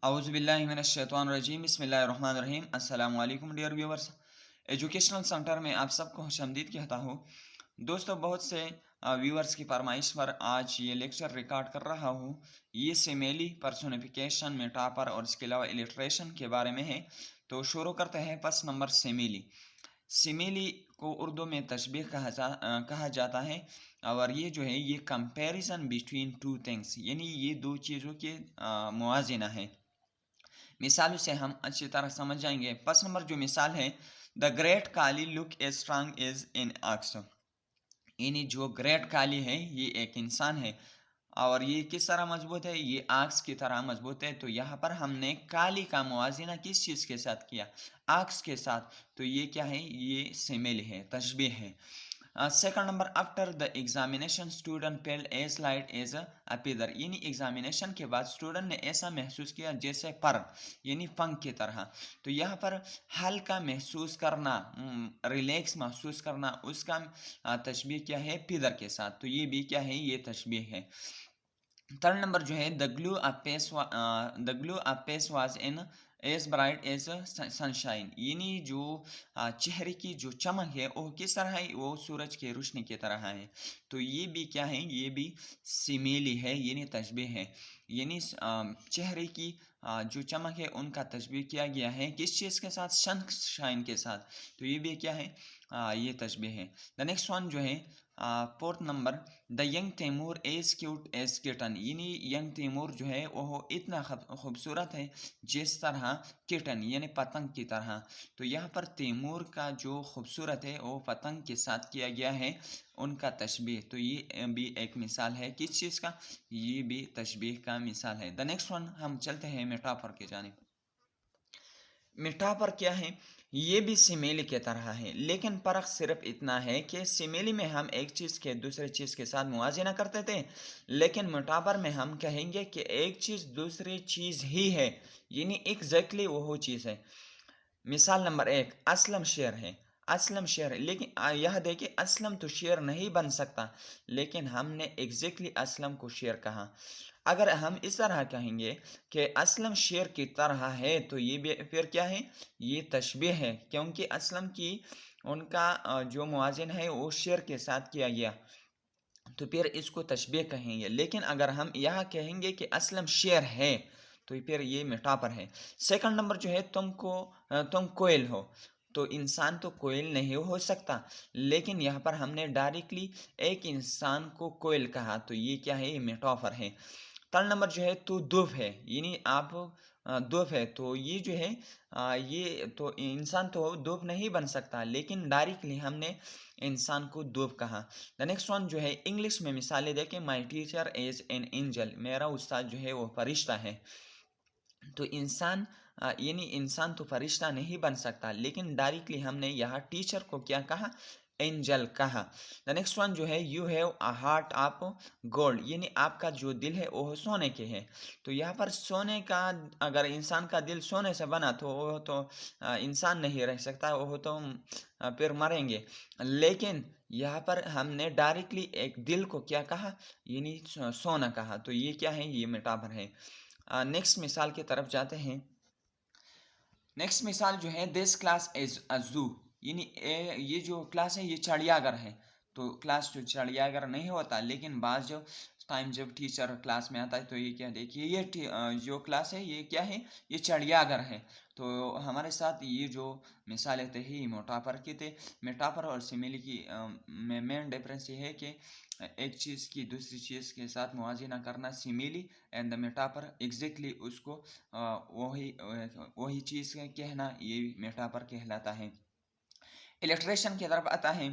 औज़ुबिल्लाहिमिनश्शैतानिर्रजीम बिस्मिल्लाहिर्रहमानिर्रहीम। अस्सलामु अलैकुम डियर व्यूवर्स, एजुकेशनल सेंटर में आप सबको खुशामदीद कहता हूँ। दोस्तों, बहुत से व्यूवर्स की फरमाइश पर आज ये लेक्चर रिकॉर्ड कर रहा हूँ। ये सिमेली, पर्सोनिफिकेशन, मेटाफर और इसके अलावा इलिट्रेशन के बारे में है। तो शुरू करते हैं। First number सिमेली। सिमिली को उर्दू में तशबीह कहा जाता है और ये जो है ये कंपैरिजन बिटवीन टू थिंग्स, यानी ये दो चीज़ों के मुआजिना है। मिसालों से हम अच्छी तरह समझ जाएंगे। फर्स्ट नंबर जो मिसाल है, द ग्रेट काली look as strong as an ox, यानी जो ग्रेट काली है ये एक इंसान है और ये किस तरह मजबूत है, ये आक्स की तरह मजबूत है। तो यहाँ पर हमने काली का मुआजिना किस चीज़ के साथ किया, आक्स के साथ। तो ये क्या है, ये सिमिल है, तशबीह है। Second number, after the examination student felt as light as a feather, यानी एग्जामिनेशन के बाद स्टूडेंट ने ऐसा महसूस किया जैसे पर, यानी पंख की तरह। तो यहाँ पर हल्का महसूस करना, रिलैक्स महसूस करना, उसका तशबीह क्या है, पिदर के साथ। तो ये भी क्या है, ये तशबीह है। थर्ड नंबर जो है, the glow of face was in as bright as sunshine, यानी जो चेहरे की जो चमक है वो किस तरह है, वो सूरज की रोशनी की तरह है। तो ये भी क्या है, ये भी सिमिली है, यानी तशबीह है। यानी चेहरे की जो चमक है उनका तशबीह किया गया है किस चीज़ के साथ, सनशाइन के साथ। तो ये भी क्या है, ये तशबीह है। द नेक्स्ट वन जो है, fourth number, the young Taimur as cute as kitten, यानी यंग तैमूर जो है वो इतना खूबसूरत है जिस तरह किटन, यानी पतंग की तरह। तो यहाँ पर तैमूर का जो खूबसूरत है वो पतंग के साथ किया गया है, उनका तशबीह। तो ये भी एक मिसाल है किस चीज़ का, ये भी तशबीह का मिसाल है। द नेक्स्ट वन, हम चलते हैं मेटाफर की जानिब। मेटाफर क्या है, ये भी सिमिली की तरह है, लेकिन फ़र्क सिर्फ इतना है कि सिमिली में हम एक चीज़ के दूसरे चीज़ के साथ मुआजिना करते थे, लेकिन मेटाफर में हम कहेंगे कि एक चीज़ दूसरी चीज़ ही है, यानी एग्जैक्टली वो चीज़ है। मिसाल नंबर एक, असलम शेर है, असलम शेर है, लेकिन यह देखिए असलम तो शेर नहीं बन सकता, लेकिन हमने एग्जैक्टली असलम को शेर कहा। अगर हम इस तरह कहेंगे कि असलम शेर की तरह है, तो ये भी फिर क्या है, ये तशबीह है, क्योंकि असलम की उनका जो मुआजिन है वो शेर के साथ किया गया, तो फिर इसको तशबीह कहेंगे। लेकिन अगर हम यहाँ कहेंगे कि असलम शेर है, तो फिर ये मेटाफर है। सेकंड नंबर जो है, तुम कोयल हो, तो इंसान तो कोयल नहीं हो सकता, लेकिन यहाँ पर हमने डायरेक्टली एक इंसान को कोयल कहा, तो ये क्या है, ये मेटाफर है। थर्ड नंबर जो है, तू दुब है, यानी आप दुब है, तो ये जो है ये तो इंसान तो दुब नहीं बन सकता, लेकिन डायरेक्टली हमने इंसान को दुब कहा। द नेक्स्ट वन जो है, इंग्लिश में मिसालें देखें। My teacher is an angel, मेरा उस्ताद जो है वो फरिश्ता है। तो इंसान यानी इंसान तो फरिश्ता नहीं बन सकता, लेकिन डायरेक्टली हमने यहाँ टीचर को क्या कहा, एंजल कहा। द नेक्स्ट वन जो है, you have a heart of gold, यानी आपका जो दिल है वो सोने के है। तो यहाँ पर सोने का, अगर इंसान का दिल सोने से बना तो वो तो इंसान नहीं रह सकता, वो तो फिर मरेंगे। लेकिन यहाँ पर हमने डायरेक्टली एक दिल को क्या कहा, यानी सोना कहा। तो ये क्या है, ये मेटाफर है। नेक्स्ट मिसाल की तरफ जाते हैं। नेक्स्ट मिसाल जो है, दिस क्लास इज अ जू, यानी ये जो क्लास है ये चिड़ियाघर है। तो क्लास जो चिड़ियाघर नहीं होता, लेकिन बाद जो टाइम जब टीचर क्लास में आता है तो ये क्या, देखिए ये जो क्लास है ये क्या है, ये चिड़ियाघर है। तो हमारे साथ ये जो मिसालें थे ही मेटाफर की थे। मेटाफर और सिमिली की मेन डिफरेंस ये है कि एक चीज़ की दूसरी चीज़ के साथ मुआजिना करना simile, and the metaphor exactly उसको वही चीज़ कहना, ये मेटाफर कहलाता है। इलस्ट्रेशन की तरफ आता है।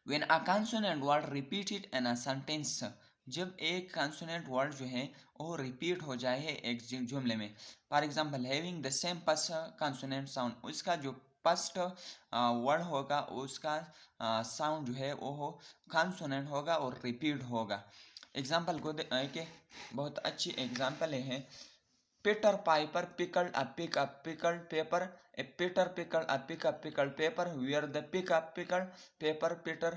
When a consonant word repeated in a sentence, जब एक consonant word जो है वो रिपीट हो जाए है एक जुमले में। For example, having the same first consonant sound, उसका जो फर्स्ट वर्ड होगा उसका साउंड जो है वो consonant होगा और रिपीट होगा। एग्जाम्पल को बहुत अच्छी एग्जाम्पल है। Peter Piper pickled a pickled paper. A Peter pickled a pickled paper. Where the pickled paper Peter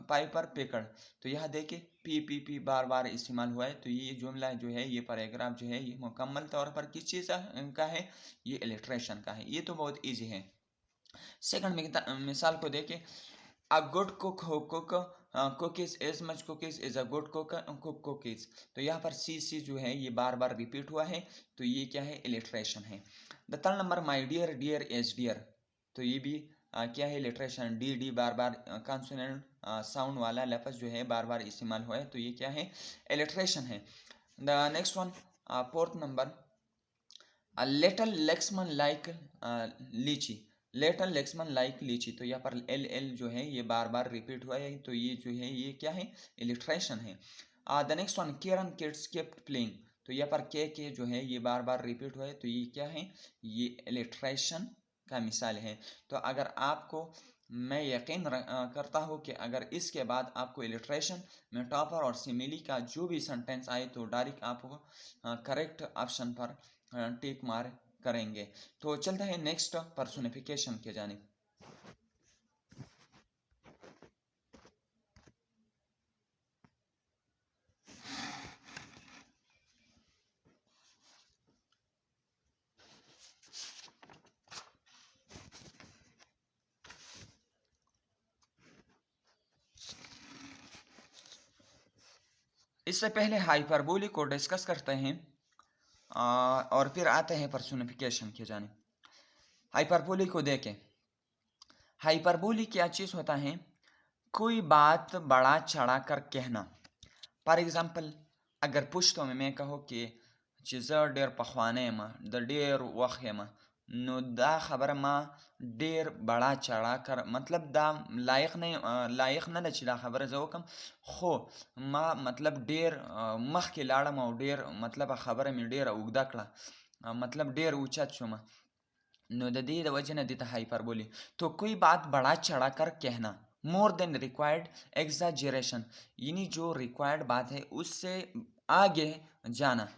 Piper pickled. तो यह देखिए पी बार बार इस्तेमाल हुआ है। तो ये जुमला जो है, ये पैराग्राफ जो है, ये मुकम्मल तौर पर किस चीज़ का है? ये इलिट्रेशन का है। ये तो बहुत इजी है। सेकंड मिसाल को देखिए, A good cook who cookies as much cookies is a good cook cookies। तो यहाँ पर सी जो है ये बार बार रिपीट हुआ है, तो ये क्या है? इलिट्रेशन है। The third number my dear dear as dear. तो ये भी क्या है? इलिट्रेशन। डी बार बार कॉन्सोनेंट साउंड वाला लफ्ज जो है बार बार इस्तेमाल हुआ है, तो ये क्या है? इलिट्रेशन है। The next one, fourth number, little Laxman like lychee. Little Laxman like lychee. तो यहाँ पर एल जो है ये बार बार रिपीट हुआ है, तो ये जो है ये क्या है? इलिट्रेशन है। The next one, Kiran kids kept playing. तो यहाँ पर के जो है ये बार बार रिपीट हुआ है, तो ये क्या है? ये इलिट्रेशन का मिसाल है। तो अगर आपको, मैं यकीन करता हूँ कि अगर इसके बाद आपको इलिट्रेशन, मेटाफर और सिमिली का जो भी सेंटेंस आए तो डायरेक्ट आपको करेक्ट ऑप्शन पर टिक मार करेंगे। तो चलता है नेक्स्ट पर्सोनिफिकेशन के जानिब। इससे पहले हाइपरबोलिक को डिस्कस करते हैं और फिर आते हैं पर्सोनिफिकेशन के जानिब। हाइपरबोलिक को देखें। हाइपरबोलिक क्या चीज़ होता है? कोई बात बड़ा चढ़ा कर कहना। फॉर एग्जाम्पल, अगर पुश्तो में मैं कहूँ कि चीज़ डेर पखवाने मा द डेर वखे मा, नो दा खबर मा डेर बड़ा चढ़ा कर, मतलब दा लायक नहीं, लायक न चिदा खबर जो कम खो मा, मतलब डेर मख के लाड़ा मा डेर, मतलब खबर में डेर उगदा कड़ा, मतलब डेर ऊंचा चुमा। नो दी द वजह न देता हाइपरबोली। तो कोई बात बड़ा चढ़ा कर कहना, मोर देन रिक्वायर्ड एग्जाजरेशन, यानी जो रिक्वायर्ड बात है उससे आगे जाना।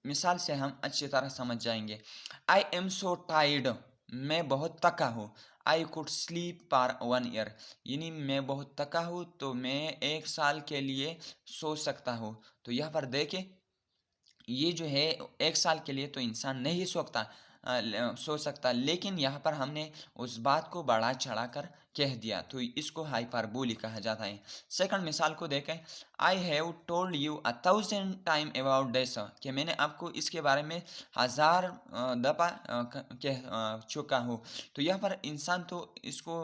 मिसाल से हम अच्छी तरह समझ जाएंगे। आई एम सो टायर्ड, मैं बहुत थका हूँ। I could sleep for 1 year, यानी मैं बहुत थका हूँ तो मैं 1 साल के लिए सो सकता हूँ। तो यहाँ पर देखें, ये जो है 1 साल के लिए तो इंसान नहीं सो सकता, लेकिन यहाँ पर हमने उस बात को बढ़ा चढ़ा कर कह दिया, तो इसको हाइपरबोली कहा जाता है। सेकंड मिसाल को देखें। I have told you 1000 time about this, कि मैंने आपको इसके बारे में 1000 दफ़ा कह चुका हूँ। तो यहाँ पर इंसान तो इसको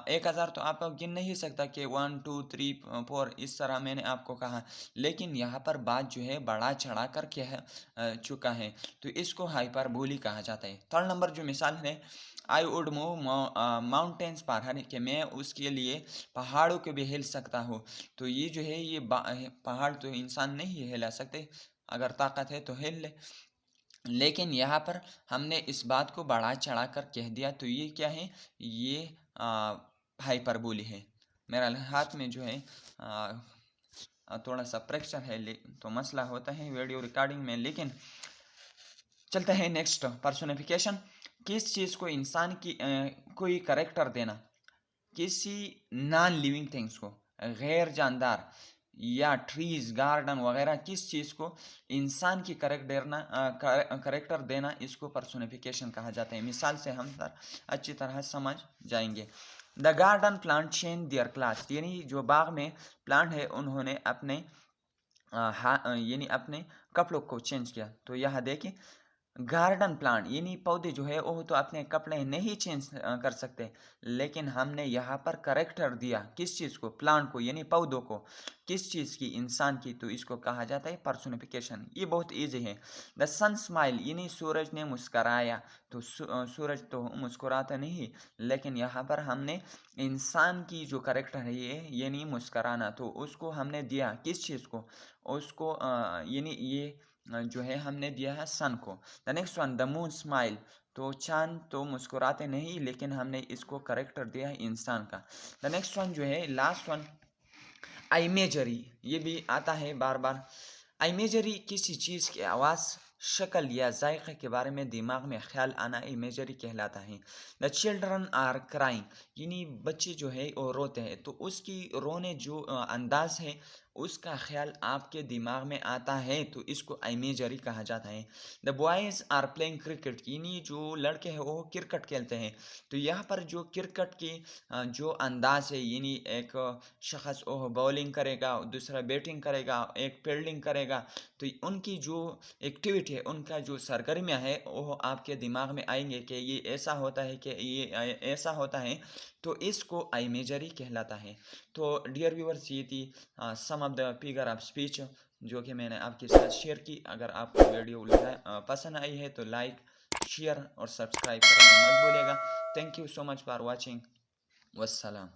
1000 तो आप गिन नहीं सकता कि 1 2 3 4 इस तरह मैंने आपको कहा, लेकिन यहाँ पर बात जो है बढ़ा चढ़ा कर कह चुका है, तो इसको हाइपरबोली कहा जाता है। थर्ड नंबर जो मिसाल है, आई वुड मूव माउंटेन्स पर हर, कि मैं उसके लिए पहाड़ों को भी हिल सकता हूँ। तो ये जो है ये पहाड़ तो इंसान नहीं हिला सकते, अगर ताकत है तो हिल ले, लेकिन यहाँ पर हमने इस बात को बढ़ा चढ़ा कर कह दिया, तो ये क्या है? ये हाइपरबोली है। मेरा हाथ में जो है थोड़ा सा प्रेशर है, तो मसला होता है वीडियो रिकॉर्डिंग में। लेकिन चलते हैं नेक्स्ट, पर्सोनिफिकेशन। किस चीज़ को इंसान की कोई करेक्टर देना, किसी नॉन लिविंग थिंग्स को, गैर जानदार या ट्रीज गार्डन वगैरह, किस चीज़ को इंसान की करेक्टर देना, इसको पर्सोनिफिकेशन कहा जाता है। मिसाल से हम अच्छी तरह समझ जाएंगे। The garden plant change their class, यानी जो बाग में प्लांट है उन्होंने अपने यानी अपने कपड़ों को चेंज किया। तो यह देखिए, गार्डन प्लांट यानी पौधे जो है वो तो अपने कपड़े नहीं चेंज कर सकते, लेकिन हमने यहाँ पर करेक्टर दिया किस चीज़ को? प्लांट को, यानी पौधों को। किस चीज़ की? इंसान की। तो इसको कहा जाता है पर्सोनिफिकेशन। ये बहुत इजी है। द सन स्माइल, यानी सूरज ने मुस्कराया। तो सूरज तो मुस्कुराता नहीं, लेकिन यहाँ पर हमने इंसान की जो करेक्टर है ये, यानी मुस्कराना, तो उसको हमने दिया किस चीज़ को? उसको यानी ये जो है हमने दिया है सन को। The next one, the moon smile, तो चांद तो मुस्कुराते नहीं, लेकिन हमने इसको करेक्टर दिया है इंसान का। द नेक्स्ट वन जो है लास्ट वन, इमेजरी, ये भी आता है बार बार। इमेजरी किसी चीज़ की आवाज़ शक्ल या जायक़े के बारे में दिमाग में ख़्याल आना इमेजरी कहलाता है। द चिल्ड्रन आर क्राइंग, यानी बच्चे जो है वो रोते हैं, तो उसकी रोने जो अंदाज़ है उसका ख़्याल आपके दिमाग में आता है, तो इसको इमेजरी कहा जाता है। The boys are playing cricket, यानी जो लड़के हैं वो क्रिकेट खेलते हैं, तो यहाँ पर जो क्रिकेट की जो अंदाज़ है, यानी एक शख़्स वो बॉलिंग करेगा, दूसरा बैटिंग करेगा, एक फील्डिंग करेगा, तो उनकी जो एक्टिविटी है, उनका जो सरगर्मियाँ है वो आपके दिमाग में आएंगे कि ये ऐसा होता है, कि ये ऐसा होता है, तो इसको इमेजरी कहलाता है। तो डियर व्यूअर्स, ये थी some of the figure of speech जो कि मैंने आपके साथ शेयर की। अगर आपको वीडियो पसंद आई है तो लाइक, शेयर और सब्सक्राइब करना मत भूलिएगा। Thank you so much for watching. वस्सलाम।